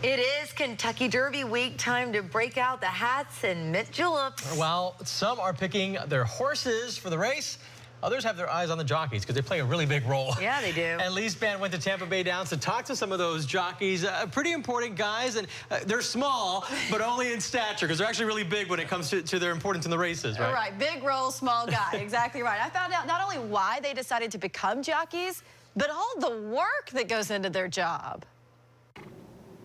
It is Kentucky Derby week. Time to break out the hats and mint juleps. Well, some are picking their horses for the race. Others have their eyes on the jockeys because they play a really big role. Yeah, they do. And Lee's band went to Tampa Bay Downs to talk to some of those jockeys. Pretty important guys, and they're small, but only in stature because they're actually really big when it comes to their importance in the races, right? Right, big role, small guy. Exactly right. I found out not only why they decided to become jockeys, but all the work that goes into their job.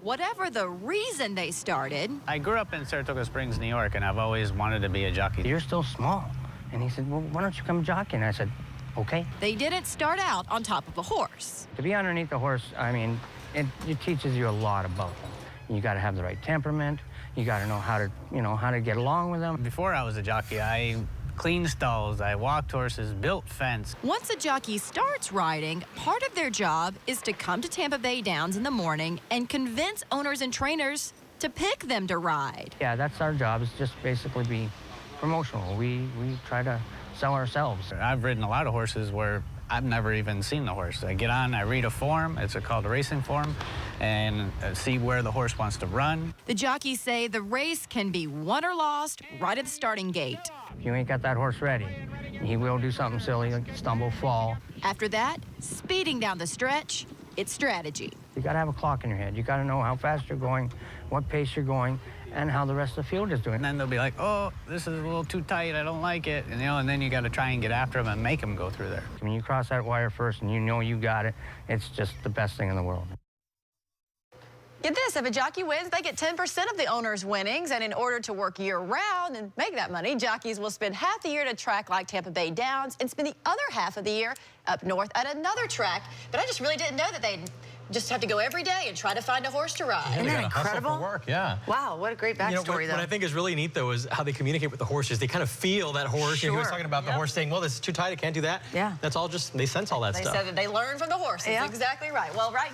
Whatever the reason they started. I grew up in Saratoga Springs, New York, and I've always wanted to be a jockey. You're still small. And he said, well, why don't you come jockey? And I said, okay. They didn't start out on top of a horse. To be underneath the horse, I mean, it teaches you a lot about them. You got to have the right temperament. You got to know how to get along with them. Before I was a jockey, I cleaned stalls, I walked horses, built fence. Once a jockey starts riding, part of their job is to come to Tampa Bay Downs in the morning and convince owners and trainers to pick them to ride. Yeah, that's our job, is just basically be promotional. We try to sell ourselves. I've ridden a lot of horses where I've never even seen the horse. I get on, I read a form, it's called a racing form, and see where the horse wants to run. The jockeys say the race can be won or lost right at the starting gate. If you ain't got that horse ready, he will do something silly, like stumble, fall. After that, speeding down the stretch, it's strategy. You got to have a clock in your head. You got to know how fast you're going, what pace you're going, and how the rest of the field is doing. And then they'll be like, oh, this is a little too tight, I don't like it. And then you got to try and get after them and make them go through there. When you cross that wire first and you know you got it, it's just the best thing in the world. Get this, if a jockey wins, they get 10% of the owner's winnings, and in order to work year-round and make that money, jockeys will spend half the year at a track like Tampa Bay Downs and spend the other half of the year up north at another track. But I just really didn't know that they'd just have to go every day and try to find a horse to ride. Isn't that They gotta hustle incredible? for work, yeah. Wow, what a great backstory, what I think is really neat, though, is how they communicate with the horses. They kind of feel that horse. Sure. He was talking about the horse saying, well, this is too tight, I can't do that. Yeah. That's all just, they sense all that They stuff. said that they learn from the horses. Yeah. Exactly right. Well, right now,